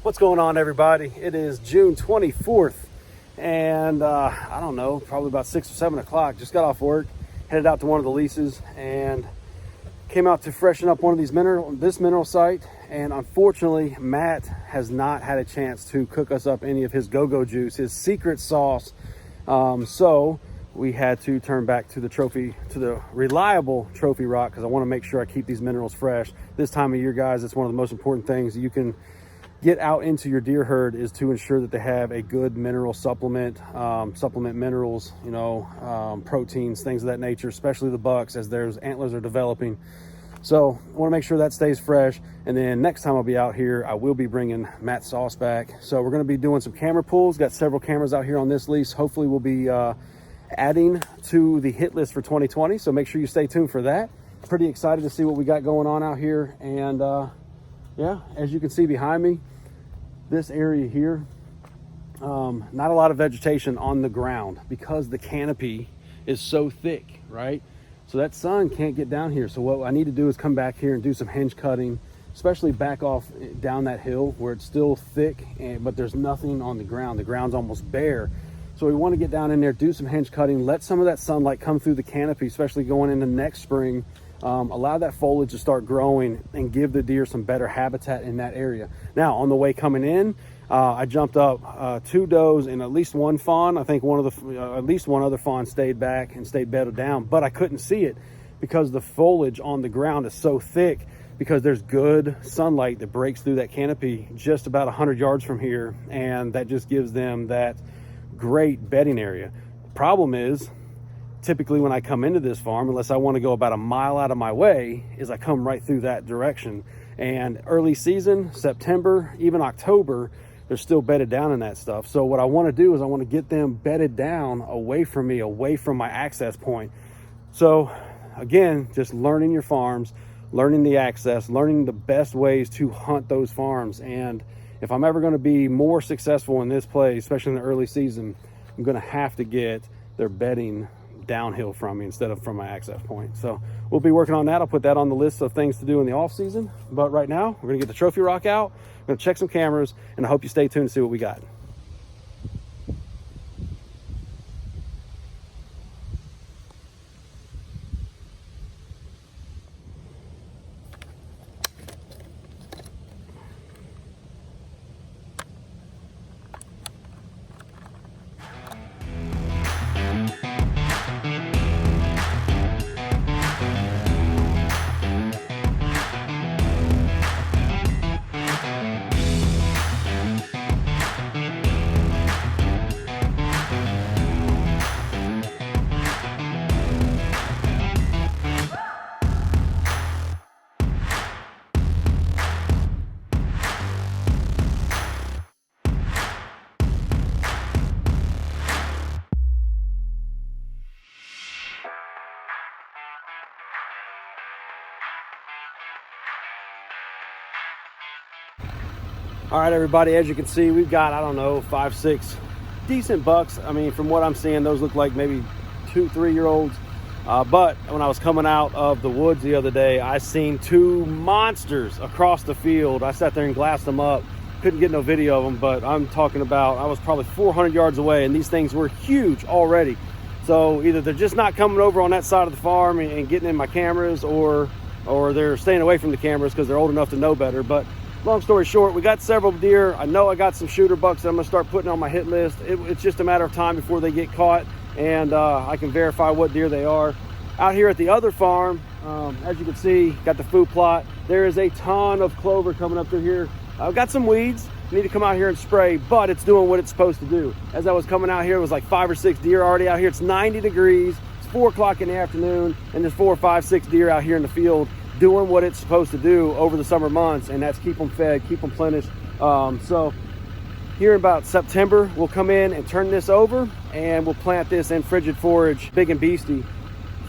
What's going on, everybody? It is June 24th, and I don't know, probably about 6 or 7 o'clock. Just got off work, headed out to one of the leases, and came out to freshen up one of these this mineral site. And unfortunately, Matt has not had a chance to cook us up any of his go-go juice, his secret sauce. So we had to turn back to the reliable Trophy Rock, because I want to make sure I keep these minerals fresh. This time of year, guys, it's one of the most important things you can get out into your deer herd, is to ensure that they have a good mineral supplement, minerals, proteins, things of that nature, especially the bucks as their antlers are developing. So I want to make sure that stays fresh. And then next time I'll be out here, I will be bringing Matt's sauce back. So we're going to be doing some camera pulls. Got several cameras out here on this lease. Hopefully we'll be adding to the hit list for 2020. So make sure you stay tuned for that. Pretty excited to see what we got going on out here. And yeah, as you can see behind me, this area here, not a lot of vegetation on the ground because the canopy is so thick, right? So that sun can't get down here. So what I need to do is come back here and do some hinge cutting, especially back off down that hill where it's still thick, but there's nothing on the ground. The ground's almost bare. So we want to get down in there, do some hinge cutting, let some of that sunlight come through the canopy, especially going into next spring. Allow that foliage to start growing and give the deer some better habitat in that area. Now, on the way coming in, I jumped up 2 does and at least 1 fawn. I think at least one other fawn stayed back and stayed bedded down, but I couldn't see it because the foliage on the ground is so thick, because there's good sunlight that breaks through that canopy just about 100 yards from here, and that just gives them that great bedding area. Problem is, typically when I come into this farm, unless I want to go about a mile out of my way, is I come right through that direction. And early season, September, even October, they're still bedded down in that stuff. So what I want to do is I want to get them bedded down away from me, away from my access point. So again, just learning your farms, learning the access, learning the best ways to hunt those farms. And if I'm ever going to be more successful in this play, especially in the early season, I'm going to have to get their bedding downhill from me instead of from my access point. So we'll be working on that. I'll put that on the list of things to do in the off season. But right now, we're gonna get the Trophy Rock out. We're gonna check some cameras, and I hope you stay tuned to see what we got. All right, everybody, as you can see, we've got, I don't know, 5, 6 decent bucks. I mean, from what I'm seeing, those look like maybe 2, 3-year-olds. But when I was coming out of the woods the other day, I seen 2 monsters across the field. I sat there and glassed them up. Couldn't get no video of them, but I'm talking about, I was probably 400 yards away, and these things were huge already. So either they're just not coming over on that side of the farm and getting in my cameras, or they're staying away from the cameras because they're old enough to know better. But long story short, we got several deer. I know I got some shooter bucks that I'm gonna start putting on my hit list. It's just a matter of time before they get caught, and I can verify what deer they are. Out here at the other farm, as you can see, got the food plot. There is a ton of clover coming up through here. I've got some weeds. Need to come out here and spray, but it's doing what it's supposed to do. As I was coming out here, it was like 5 or 6 deer already out here. It's 90 degrees. It's 4 o'clock in the afternoon, and there's 4, 5, 6 deer out here in the field doing what it's supposed to do over the summer months, and that's keep them fed, keep them plenished. So here in about September, we'll come in and turn this over, and we'll plant this in frigid forage, big and beastie,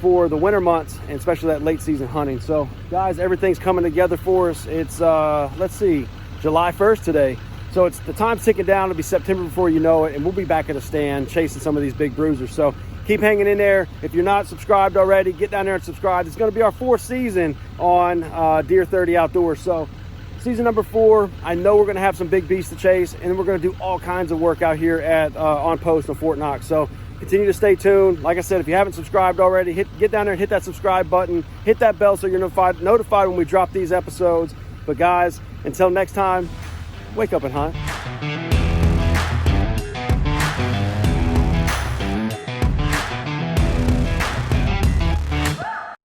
for the winter months, and especially that late season hunting. So guys, everything's coming together for us. It's let's see, July 1st today. So it's the time's ticking down. It'll be September before you know it, and we'll be back at a stand chasing some of these big bruisers. So keep hanging in there. If you're not subscribed already, get down there and subscribe. It's going to be our 4th season on Deer 30 Outdoors. So season number 4, I know we're going to have some big beasts to chase, and we're going to do all kinds of work out here at on post on Fort Knox. So continue to stay tuned. Like I said, if you haven't subscribed already, get down there and hit that subscribe button, hit that bell so you're notified when we drop these episodes. But guys, until next time, wake up and hunt.